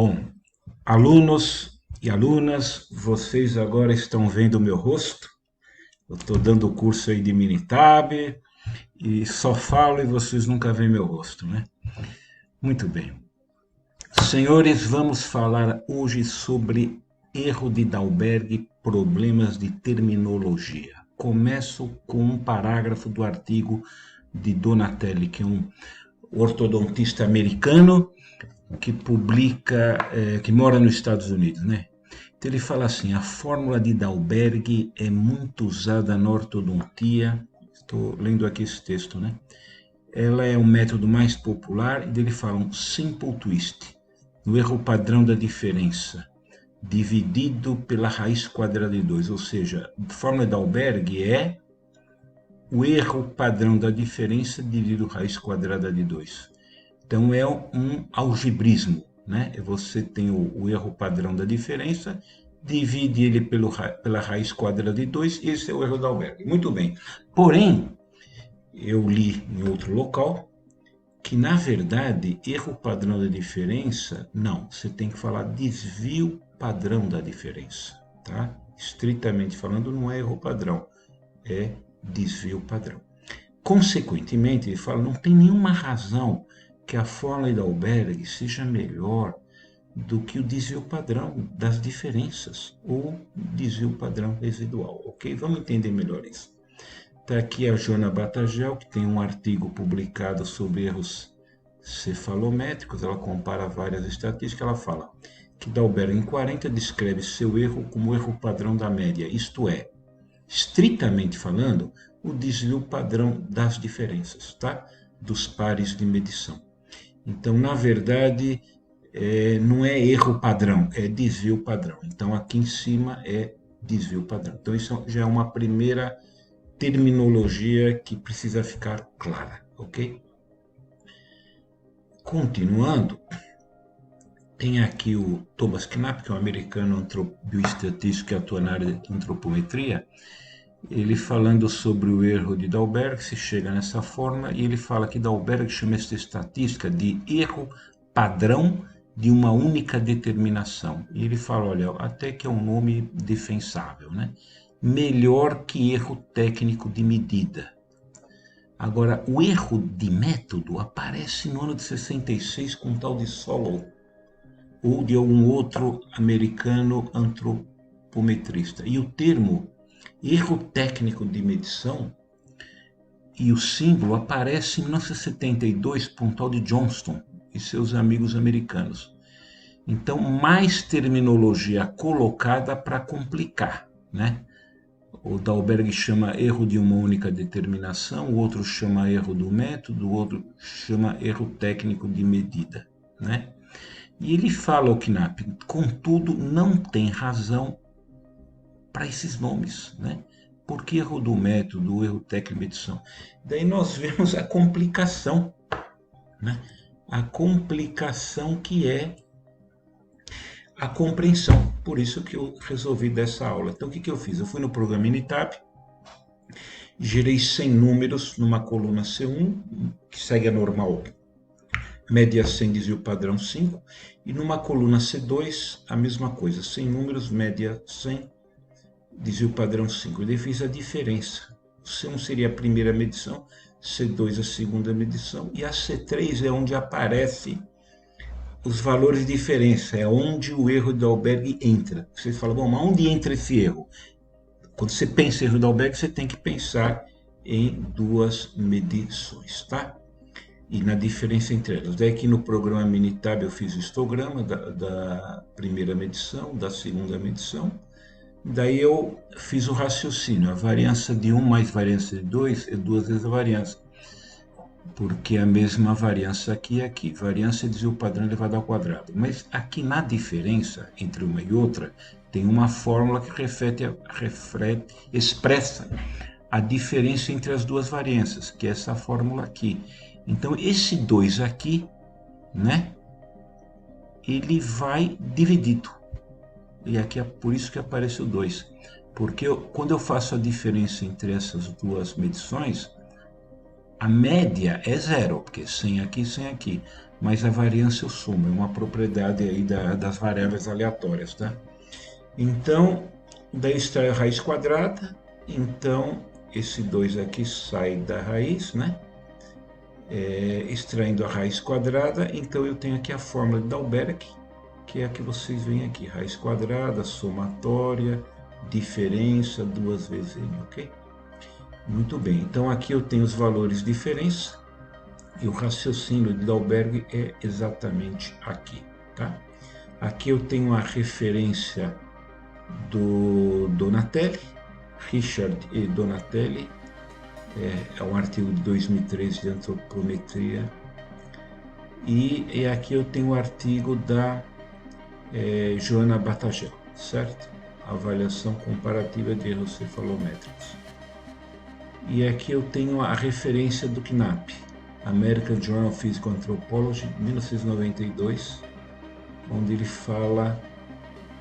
Bom, alunos e alunas, vocês agora estão vendo o meu rosto. Eu estou dando o curso aí de Minitab e só falo e vocês nunca veem meu rosto, né? Muito bem. Senhores, vamos falar hoje sobre erro de Dalberg, problemas de terminologia. Começo com um parágrafo do artigo de Donatelli, que é um ortodontista americano que publica, que mora nos Estados Unidos, né? Então ele fala assim: a fórmula de Dalberg é muito usada na ortodontia. Estou lendo aqui esse texto, né? Ela é o método mais popular e ele fala um simple twist, no erro padrão da diferença, dividido pela raiz quadrada de 2. Ou seja, a fórmula de Dalberg é o erro padrão da diferença dividido raiz quadrada de 2. Então é um algebrismo, né? Você tem o erro padrão da diferença, divide ele pela raiz quadrada de 2, esse é o erro da Dalberg. Muito bem. Porém, eu li em outro local que, na verdade, erro padrão da diferença, não, você tem que falar desvio padrão da diferença, tá? Estritamente falando, não é erro padrão, é desvio padrão. Consequentemente, ele fala, não tem nenhuma razão que a fórmula de Dalberg seja melhor do que o desvio padrão das diferenças, ou desvio padrão residual, ok? Vamos entender melhor isso. Está aqui a Joana Batagel, que tem um artigo publicado sobre erros cefalométricos, ela compara várias estatísticas, ela fala que Dalberg em 40 descreve seu erro como o erro padrão da média, isto é, estritamente falando, o desvio padrão das diferenças, tá? Dos pares de medição. Então, na verdade, não é erro padrão, é desvio padrão. Então, aqui em cima é desvio padrão. Então, isso já é uma primeira terminologia que precisa ficar clara, ok? Continuando, tem aqui o Thomas Knapp, que é um americano bioestatístico que atua na área de antropometria, ele falando sobre o erro de Dalberg, se chega nessa forma, e ele fala que Dalberg chama essa estatística de erro padrão de uma única determinação. E ele fala, olha, até que é um nome defensável, né? Melhor que erro técnico de medida. Agora, o erro de método aparece no ano de 66 com um tal de Solow, ou de algum outro americano antropometrista. E o termo erro técnico de medição e o símbolo aparece em 1972 por um tal de Johnston e seus amigos americanos. Então, mais terminologia colocada para complicar, né? O Dalberg chama erro de uma única determinação, o outro chama erro do método, o outro chama erro técnico de medida, né? E ele fala, o Knapp, contudo, não tem razão para esses nomes, né? Por que erro do método, erro técnico de medição? Daí nós vemos a complicação, né? A complicação que é a compreensão. Por isso que eu resolvi dessa aula. Então, o que eu fiz? Eu fui no programa Minitab, gerei 100 números numa coluna C1, que segue a normal, média 100, desvio padrão 5, e numa coluna C2, a mesma coisa, 100 números, média 100, desvio padrão 5. Eu fiz a diferença. C1 seria a primeira medição, C2 a segunda medição, e a C3 é onde aparece os valores de diferença, é onde o erro de Dalberg entra. Você fala, bom, mas onde entra esse erro? Quando você pensa em erro de Dalberg, você tem que pensar em duas medições, tá? E na diferença entre elas. Daí aqui no programa Minitab eu fiz o histograma da primeira medição, da segunda medição. Daí eu fiz o raciocínio. A variância de 1 mais variância de 2 é duas vezes a variância. Porque a mesma variância aqui e aqui. Variância é desvio padrão elevado ao quadrado. Mas aqui na diferença entre uma e outra, tem uma fórmula que expressa a diferença entre as duas variâncias, que é essa fórmula aqui. Então, esse 2 aqui, né, ele vai dividido. E aqui é por isso que aparece o 2. Porque quando eu faço a diferença entre essas duas medições, a média é zero, porque 100 aqui, 100 aqui. mas a variância eu somo, é uma propriedade aí das variáveis aleatórias, tá? Então, daí extrai a raiz quadrada, então esse 2 aqui sai da raiz, né? Extraindo a raiz quadrada, então eu tenho aqui a fórmula de Dalberg, que é a que vocês veem aqui, raiz quadrada, somatória, diferença, 2 vezes n, ok? Muito bem, então aqui eu tenho os valores de diferença, e o raciocínio de Dalberg é exatamente aqui, tá? Aqui eu tenho a referência do Donatelli, Richard E. Donatelli, é um artigo de 2013 de antropometria, e aqui eu tenho o artigo da Joana Batagel, certo? Avaliação comparativa de erros cefalométricos. E aqui eu tenho a referência do Knapp, American Journal of Physical Anthropology, 1992, onde ele fala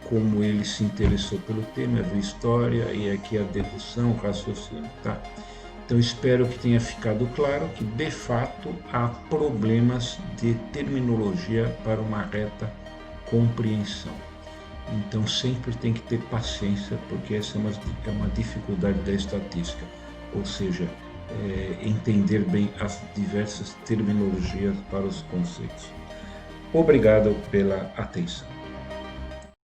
como ele se interessou pelo tema, viu história, e aqui a dedução, o raciocínio, tá? Então espero que tenha ficado claro que de fato há problemas de terminologia para uma reta compreensão. Então sempre tem que ter paciência, porque essa é uma dificuldade da estatística, ou seja, entender bem as diversas terminologias para os conceitos. Obrigado pela atenção.